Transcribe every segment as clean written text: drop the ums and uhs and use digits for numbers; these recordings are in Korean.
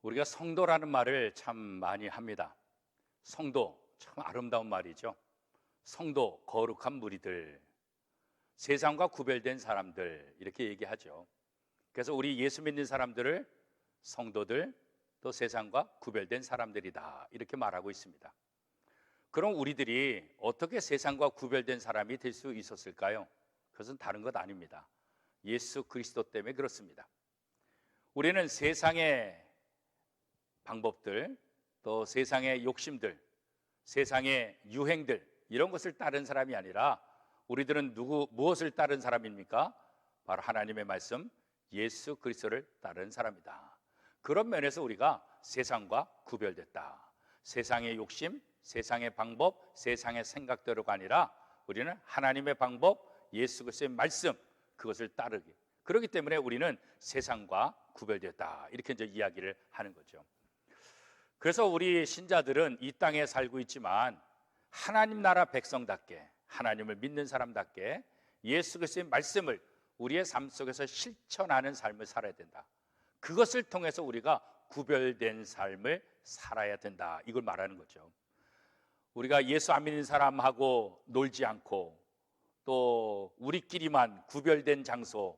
우리가 성도라는 말을 참 많이 합니다. 성도, 참 아름다운 말이죠. 성도, 거룩한 무리들, 세상과 구별된 사람들, 이렇게 얘기하죠. 그래서 우리 예수 믿는 사람들을 성도들, 또 세상과 구별된 사람들이다, 이렇게 말하고 있습니다. 그럼 우리들이 어떻게 세상과 구별된 사람이 될 수 있었을까요? 그것은 다른 것 아닙니다. 예수 그리스도 때문에 그렇습니다. 우리는 세상의 방법들, 또 세상의 욕심들, 세상의 유행들, 이런 것을 따른 사람이 아니라 우리들은 무엇을 따른 사람입니까? 바로 하나님의 말씀, 예수 그리스도를 따른 사람이다. 그런 면에서 우리가 세상과 구별됐다. 세상의 욕심, 세상의 방법, 세상의 생각대로가 아니라 우리는 하나님의 방법, 예수 그리스도의 말씀, 그것을 따르기. 그렇기 때문에 우리는 세상과 구별됐다, 이렇게 이제 이야기를 하는 거죠. 그래서 우리 신자들은 이 땅에 살고 있지만 하나님 나라 백성답게, 하나님을 믿는 사람답게 예수 그리스도의 말씀을 우리의 삶 속에서 실천하는 삶을 살아야 된다. 그것을 통해서 우리가 구별된 삶을 살아야 된다, 이걸 말하는 거죠. 우리가 예수 안 믿는 사람하고 놀지 않고 또 우리끼리만 구별된 장소,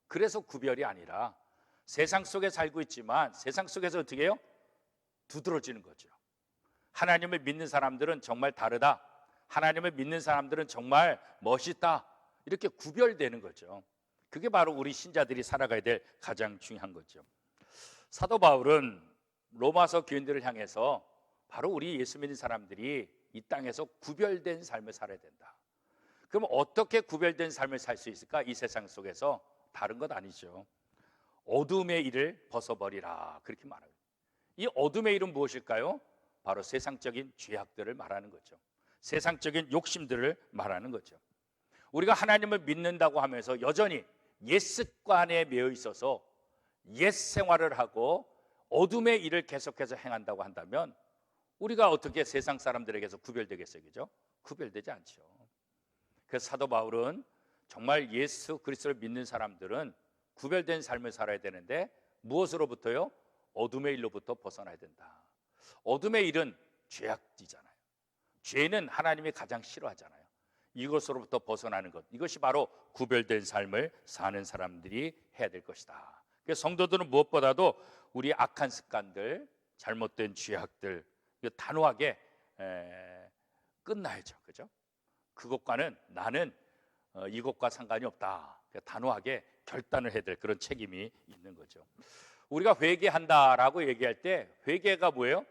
그래서 구별이 아니라 세상 속에 살고 있지만 세상 속에서 어떻게 해요? 두드러지는 거죠. 하나님을 믿는 사람들은 정말 다르다, 하나님을 믿는 사람들은 정말 멋있다, 이렇게 구별되는 거죠. 그게 바로 우리 신자들이 살아가야 될 가장 중요한 거죠. 사도 바울은 로마서 교인들을 향해서 바로 우리 예수 믿는 사람들이 이 땅에서 구별된 삶을 살아야 된다. 그럼 어떻게 구별된 삶을 살 수 있을까? 이 세상 속에서 다른 것 아니죠. 어둠의 일을 벗어버리라, 그렇게 말합니다. 이 어둠의 일은 무엇일까요? 바로 세상적인 죄악들을 말하는 거죠. 세상적인 욕심들을 말하는 거죠. 우리가 하나님을 믿는다고 하면서 여전히 옛 습관에 매여 있어서 옛 생활을 하고 어둠의 일을 계속해서 행한다고 한다면 우리가 어떻게 세상 사람들에게서 구별되겠어요? 그죠? 구별되지 않죠. 그래서 사도 바울은 정말 예수 그리스도를 믿는 사람들은 구별된 삶을 살아야 되는데 무엇으로부터요? 어둠의 일로부터 벗어나야 된다. 어둠의 일은 죄악이잖아요. 죄는 하나님이 가장 싫어하잖아요. 이것으로부터 벗어나는 것, 이것이 바로 구별된 삶을 사는 사람들이 해야 될 것이다. 그래서 성도들은 무엇보다도 우리 악한 습관들, 잘못된 죄악들, 단호하게 끝나야죠. 그죠? 그것과는 나는 이것과 상관이 없다. 단호하게 결단을 해야 될 그런 책임이 있는 거죠. 우리가 회개한다라고 얘기할 때 회개가 뭐예요?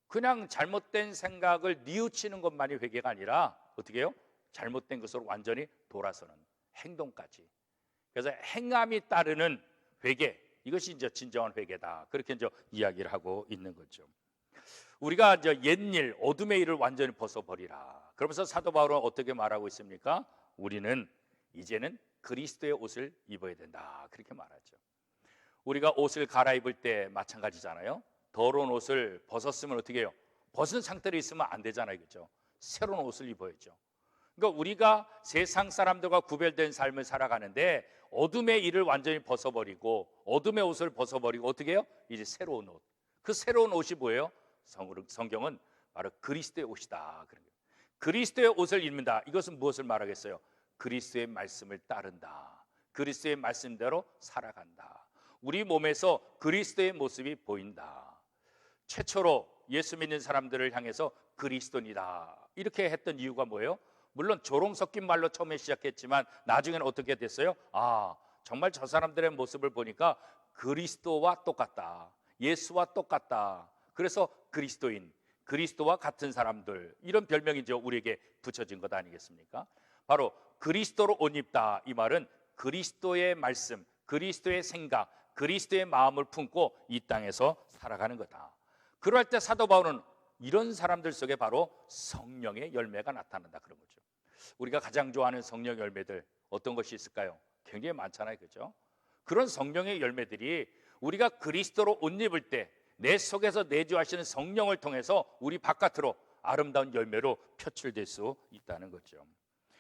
그냥 잘못된 생각을 뉘우치는 것만이 회개가 아니라 어떻게 해요? 잘못된 것으로 완전히 돌아서는 행동까지. 그래서 행함이 따르는 회개, 이것이 이제 진정한 회개다, 그렇게 이제 이야기를 하고 있는 거죠. 우리가 이제 옛일, 어둠의 일을 완전히 벗어버리라. 그러면서 사도 바울은 어떻게 말하고 있습니까? 우리는 이제는 그리스도의 옷을 입어야 된다, 그렇게 말하죠. 우리가 옷을 갈아입을 때 마찬가지잖아요. 더러운 옷을 벗었으면 어떻게 해요? 벗은 상태로 있으면 안 되잖아요. 그렇죠? 새로운 옷을 입어야죠. 그러니까 우리가 세상 사람들과 구별된 삶을 살아가는데 어둠의 일을 완전히 벗어버리고 어둠의 옷을 벗어버리고 어떻게 해요? 이제 새로운 옷. 그 새로운 옷이 뭐예요? 성경은 바로 그리스도의 옷이다. 그리스도의 옷을 입는다. 이것은 무엇을 말하겠어요? 그리스도의 말씀을 따른다. 그리스도의 말씀대로 살아간다. 우리 몸에서 그리스도의 모습이 보인다. 최초로 예수 믿는 사람들을 향해서 그리스도니다, 이렇게 했던 이유가 뭐예요? 물론 조롱 섞인 말로 처음에 시작했지만 나중에는 어떻게 됐어요? 정말 저 사람들의 모습을 보니까 그리스도와 똑같다, 예수와 똑같다. 그래서 그리스도인, 그리스도와 같은 사람들, 이런 별명이 이제 우리에게 붙여진 것 아니겠습니까? 바로 그리스도로 옷 입다, 이 말은 그리스도의 말씀, 그리스도의 생각, 그리스도의 마음을 품고 이 땅에서 살아가는 거다. 그럴 때 사도 바울은 이런 사람들 속에 바로 성령의 열매가 나타난다, 그런 거죠. 우리가 가장 좋아하는 성령 열매들 어떤 것이 있을까요? 굉장히 많잖아요. 그죠? 그런 성령의 열매들이 우리가 그리스도로 옷 입을 때 내 속에서 내주하시는 성령을 통해서 우리 바깥으로 아름다운 열매로 표출될 수 있다는 거죠.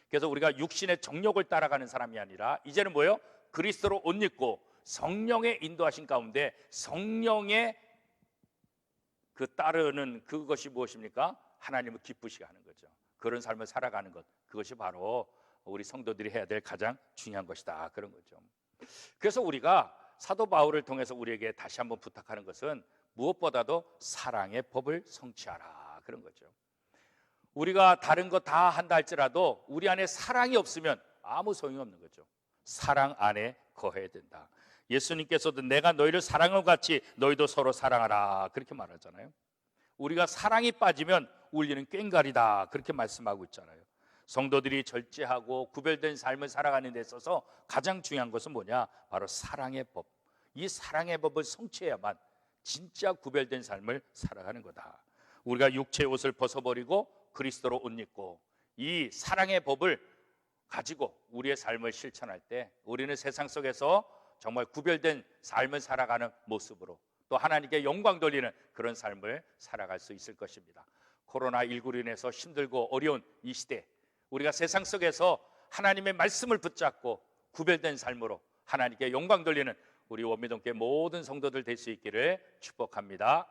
그래서 우리가 육신의 정욕을 따라가는 사람이 아니라 이제는 뭐예요? 그리스도로 옷 입고 성령의 인도하신 가운데 성령의 그 따르는 그것이 무엇입니까? 하나님을 기쁘시게 하는 거죠. 그런 삶을 살아가는 것, 그것이 바로 우리 성도들이 해야 될 가장 중요한 것이다, 그런 거죠. 그래서 우리가 사도 바울을 통해서 우리에게 다시 한번 부탁하는 것은 무엇보다도 사랑의 법을 성취하라, 그런 거죠. 우리가 다른 거 다 한다 할지라도 우리 안에 사랑이 없으면 아무 소용이 없는 거죠. 사랑 안에 거해야 된다. 예수님께서도 내가 너희를 사랑한 것 같이 너희도 서로 사랑하라, 그렇게 말하잖아요. 우리가 사랑이 빠지면 울리는 꽹과리다, 그렇게 말씀하고 있잖아요. 성도들이 절제하고 구별된 삶을 살아가는 데 있어서 가장 중요한 것은 뭐냐? 바로 사랑의 법. 이 사랑의 법을 성취해야만 진짜 구별된 삶을 살아가는 거다. 우리가 육체의 옷을 벗어버리고 그리스도로 옷 입고 이 사랑의 법을 가지고 우리의 삶을 실천할 때 우리는 세상 속에서 정말 구별된 삶을 살아가는 모습으로 또 하나님께 영광 돌리는 그런 삶을 살아갈 수 있을 것입니다. 코로나19로 인해서 힘들고 어려운 이 시대, 우리가 세상 속에서 하나님의 말씀을 붙잡고 구별된 삶으로 하나님께 영광 돌리는 우리 원미동교회 모든 성도들 될 수 있기를 축복합니다.